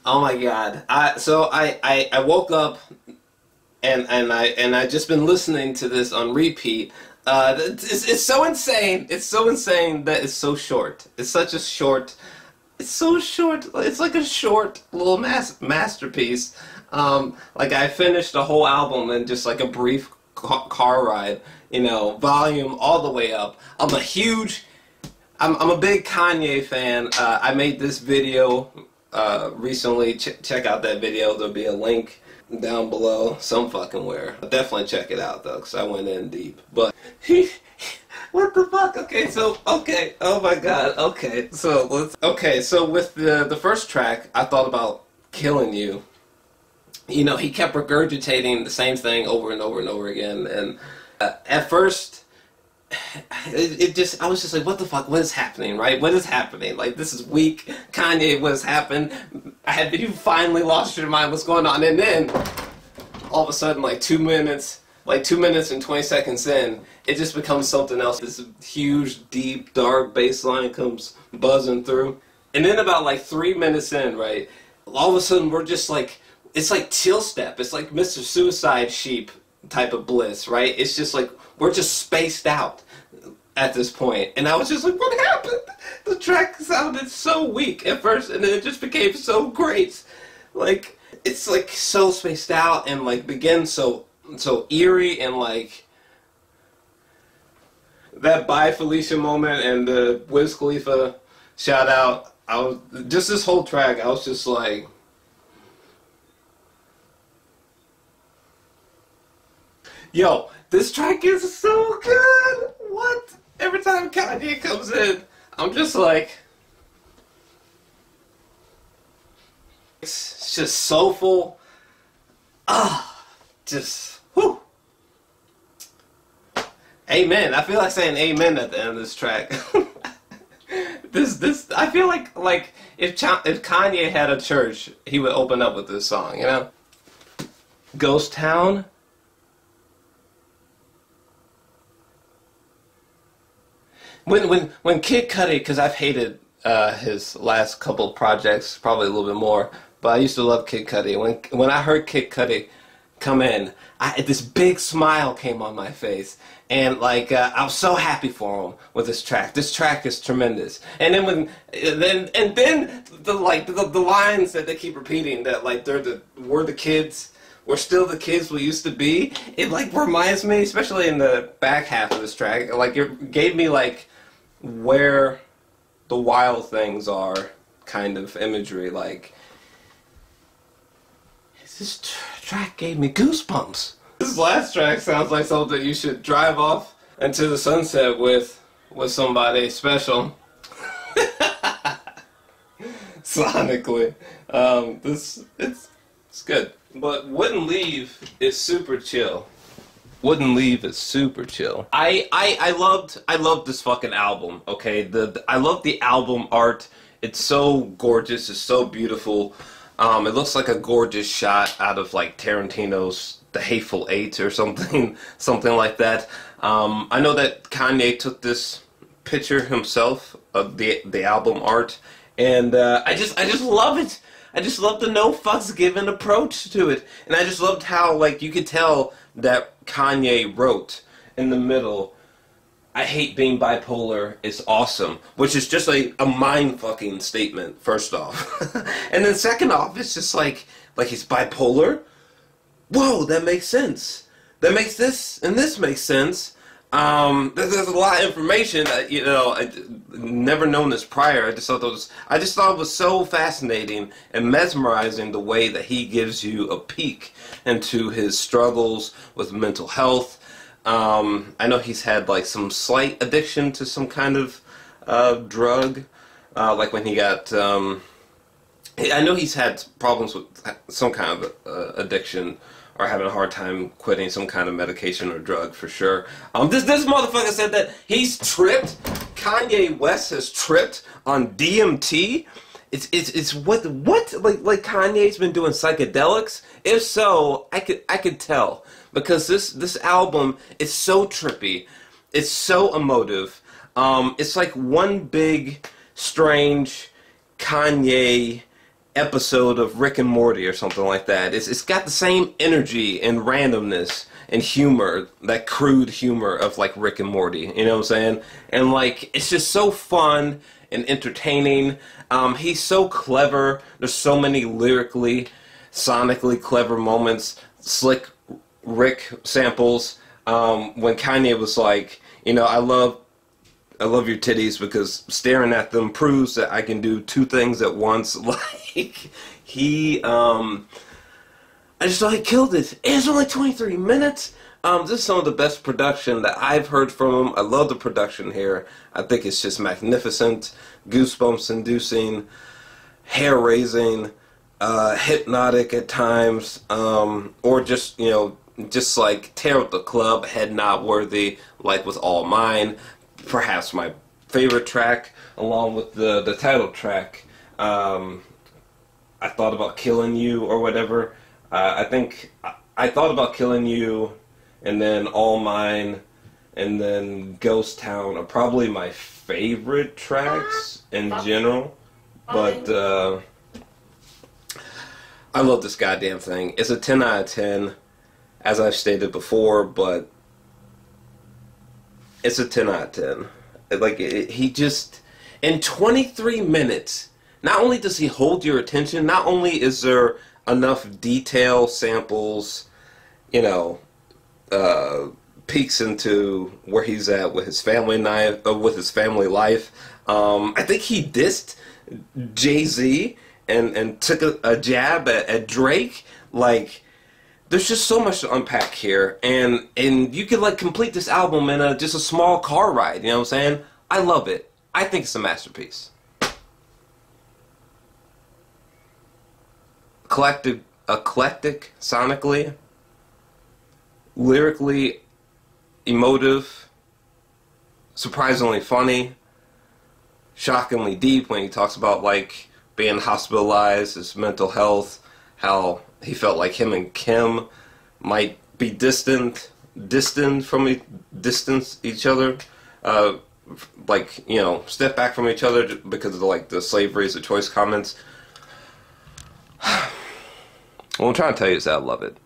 Oh my God. I woke up and I just been listening to this on repeat. It's so insane. It's so insane that it's so short. It's such a short. It's so short. It's like a short little masterpiece. Like I finished the whole album in just like a brief car ride. You know, volume all the way up. I'm a big Kanye fan. I made this video recently. Check out that video. There'll be a link down below some fucking where. Definitely check it out though, because I went in deep. But what the fuck? Okay, oh my God. Okay, so with the first track, I thought about Killing You. You know, he kept regurgitating the same thing over and over and over again, and at first, I was just like, what the fuck, what is happening, right? What is happening? Like, this is weak. Kanye, what has happened? You finally lost your mind, what's going on? And then, all of a sudden, like 2 minutes and 20 seconds in, it just becomes something else. This huge, deep, dark bass line comes buzzing through. And then about like 3 minutes in, right, all of a sudden we're just like, it's like chill step. It's like Mr. Suicide Sheep type of bliss, right? It's just like, we're just spaced out at this point. And I was just like, what happened? The track sounded so weak at first, and then it just became so great. Like, it's like so spaced out and like begins so eerie, and like that Bye Felicia moment and the Wiz Khalifa shout out. I was just this whole track, I was just like, yo, this track is so good! What? Every time Kanye comes in, I'm just like, it's just soulful. Just, whew. Amen. I feel like saying amen at the end of this track. I feel like if Kanye had a church, he would open up with this song, you know? Ghost Town. When Kid Cudi, because I've hated his last couple of projects, probably a little bit more, but I used to love Kid Cudi. When I heard Kid Cudi come in, this big smile came on my face, and like I was so happy for him with this track. This track is tremendous. And then the lines that they keep repeating, that like we're the kids. We're still the kids we used to be. It like reminds me, especially in the back half of this track, like it gave me like where the wild things are kind of imagery. Like, this track gave me goosebumps. This last track sounds like something you should drive off into the sunset with somebody special. Sonically, it's good. But Wouldn't Leave is super chill. Wouldn't Leave is super chill. I loved this fucking album, okay? I love the album art. It's so gorgeous, it's so beautiful. It looks like a gorgeous shot out of like Tarantino's The Hateful Eight or something like that. I know that Kanye took this picture himself of the album art, and I just love it. I just love the no fucks given approach to it. And I just loved how, like, you could tell that Kanye wrote in the middle, I hate being bipolar, it's awesome. Which is just like a mind-fucking statement, first off. And then second off, it's just like he's bipolar? Whoa, that makes sense. That makes this, and this makes sense. There's a lot of information that, you know, I'd never known this prior. I just thought it was so fascinating and mesmerizing the way that he gives you a peek into his struggles with mental health. I know he's had like some slight addiction to some kind of drug, like when he got. I know he's had problems with some kind of addiction, or having a hard time quitting some kind of medication or drug, for sure. This motherfucker said that he's tripped. Kanye West has tripped on DMT. It's what like Kanye's been doing psychedelics. If so, I could tell, because this album is so trippy. It's so emotive. It's like one big strange Kanye episode of Rick and Morty or something like that. It's got the same energy and randomness and humor, that crude humor of like Rick and Morty, you know what I'm saying? And like, it's just so fun and entertaining. He's so clever. There's so many lyrically, sonically clever moments, slick Rick samples. When Kanye was like, you know, I love your titties because staring at them proves that I can do two things at once. Like, I just thought he killed it. It's only 23 minutes. This is some of the best production that I've heard from him. I love the production here. I think it's just magnificent, goosebumps inducing, hair raising, hypnotic at times, or just, you know, just like tear up the club, head nod worthy, like with All Mine. Perhaps my favorite track, along with the title track, I Thought About Killing You, or whatever. I think I Thought About Killing You, and then All Mine, and then Ghost Town are probably my favorite tracks in general. But I love this goddamn thing. It's a 10 out of 10, as I've stated before, but it's a 10 out of 10. Like, he just, in 23 minutes, not only does he hold your attention, not only is there enough detail, samples, you know, peeks into where he's at with his family life. I think he dissed Jay-Z and took a jab at Drake. Like, there's just so much to unpack here, and you could like complete this album in just a small car ride. You know what I'm saying? I love it. I think it's a masterpiece. Eclectic sonically, lyrically emotive, surprisingly funny, shockingly deep when he talks about like being hospitalized, his mental health, how he felt like him and Kim might be distance each other, like, you know, step back from each other because of like the slavery is a choice comments. What I'm trying to tell you is that I love it.